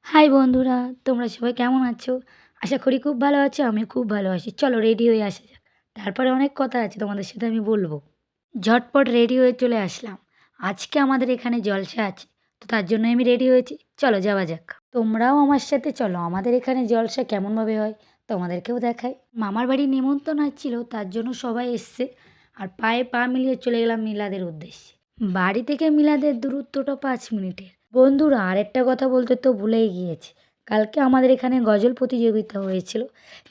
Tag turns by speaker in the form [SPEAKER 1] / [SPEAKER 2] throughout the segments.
[SPEAKER 1] High বন্ধুরা, তোমরা সবাই কেমন আছো? আশা করি খুব ভালো আছো, আমি খুব ভালো আছি। চলো রেডি হয়ে আসা যাক। তারপরে অনেক কথা আছে তোমাদের সাথে আমি বলব। ঝটপট রেডি হয়ে চলে আসলাম। আজকে আমাদের এখানে জলসা আছে। তো তার জন্যই আমি রেডি হয়েছি। চলো যাওয়া যাক। তোমরাও আমার সাথে চলো। আমাদের এখানে জলসা কেমনভাবে হয় তোমাদেরকেও দেখাই। মামার বাড়ির নিমন্ত্রণ ছিল তার জন্য সবাই এসছে। আর পায়ে পা মিলিয়ে চলে গেলাম মিলাদের উদ্দেশ্যে। বাড়ি থেকে মিলাদের দূরত্বটা 5 মিনিটের। বন্ধুরা আরেকটা কথা বলতে তো ভুলেই গিয়েছি। কালকে আমাদের এখানে গজল প্রতিযোগিতা হয়েছিল।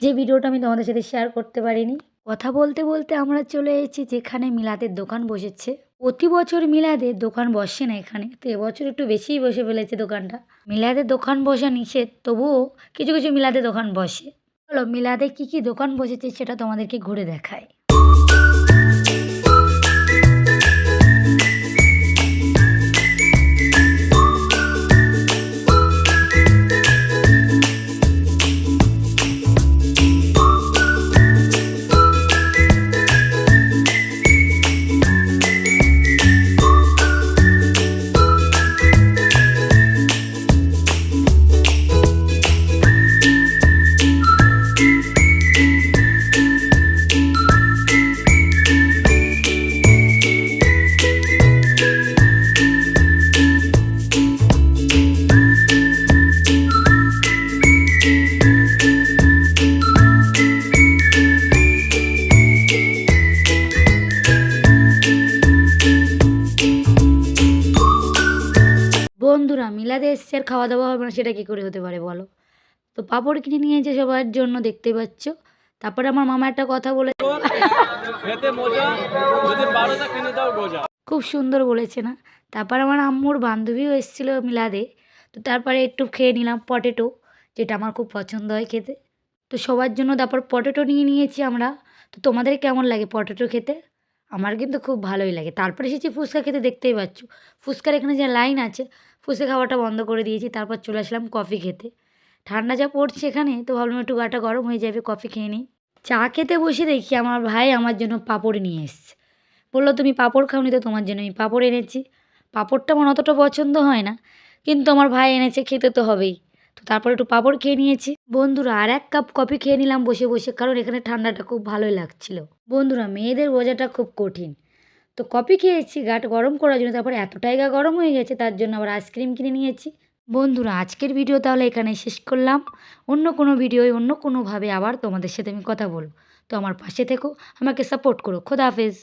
[SPEAKER 1] যে ভিডিওটা আমি তোমাদের সাথে শেয়ার করতে পারিনি। কথা বলতে বলতে আমরা চলে এসেছি যেখানে মিলাদের দোকান বসেছে। প্রতি বছর মিলাদের দোকান বসে না এখানে, তো এবছর একটু বেশিই বসে ফেলেছে দোকানটা। মিলাদের দোকান বসা নিষেধ, তবুও কিছু কিছু মিলাদের দোকান বসে। চলো মিলাদে কি কি দোকান বসেছে সেটা তোমাদেরকে ঘুরে দেখায়। বন্ধুরা মিলাদে এসছে আর খাওয়া দাওয়া হবে না, সেটা কী করে হতে পারে বলো? তো পাঁপড় কিনে নিয়েছে সবার জন্য, দেখতে পাচ্ছ। তারপরে আমার মামা একটা কথা বলে খুব সুন্দর বলেছে না? তারপর আমার আম্মুর বান্ধবীও এসেছিলো মিলাদে। তো তারপরে একটু খেয়ে নিলাম পটেটো, যেটা আমার খুব পছন্দ হয় খেতে। তো সবার জন্য তারপর পটেটো নিয়ে নিয়েছি আমরা। তো তোমাদের কেমন লাগে পটেটো খেতে? আমার কিন্তু খুব ভালোই লাগে। তারপরে এসেছি ফুচকা খেতে, দেখতেই পাচ্ছ। ফুচকার এখানে যে লাইন আছে, ফুচকা খাওয়াটা বন্ধ করে দিয়েছি। তারপর চলে আসলাম কফি খেতে। ঠান্ডা যা পড়ছে এখানে, তো ভাবলাম একটু গাটা গরম হয়ে যাবে, কফি খেয়ে নিই। চা খেতে বসে দেখি আমার ভাই আমার জন্য পাঁপড় নিয়ে এসছে। বললো, "তুমি পাঁপড় খাওনি, তো তোমার জন্য আমি পাঁপড় এনেছি।" পাঁপড়টা আমার অতটা পছন্দ হয় না, কিন্তু আমার ভাই এনেছে, খেতে তো হবেই। তো তারপর একটু পাঁপড় খেয়ে নিয়েছি। বন্ধুরা আর 1 কাপ কফি খেয়ে নিলাম বসে বসে, কারণ এখানে ঠান্ডাটা খুব ভালোই লাগছিল। বন্ধুরা মেয়েদের বোঝাটা খুব কঠিন। তো কফি খেয়েছি গাটা গরম করার জন্য, তারপরে এতটাই গা গরম হয়ে গেছে তার জন্য আবার আইসক্রিম কিনে নিয়েছি। বন্ধুরা আজকের ভিডিও তাহলে এখানেই শেষ করলাম। অন্য কোনো ভিডিওয় অন্য কোনোভাবে আবার তোমাদের সাথে আমি কথা বলব। তো আমার পাশে থেকো, আমাকে সাপোর্ট করো। খোদা হাফেজ।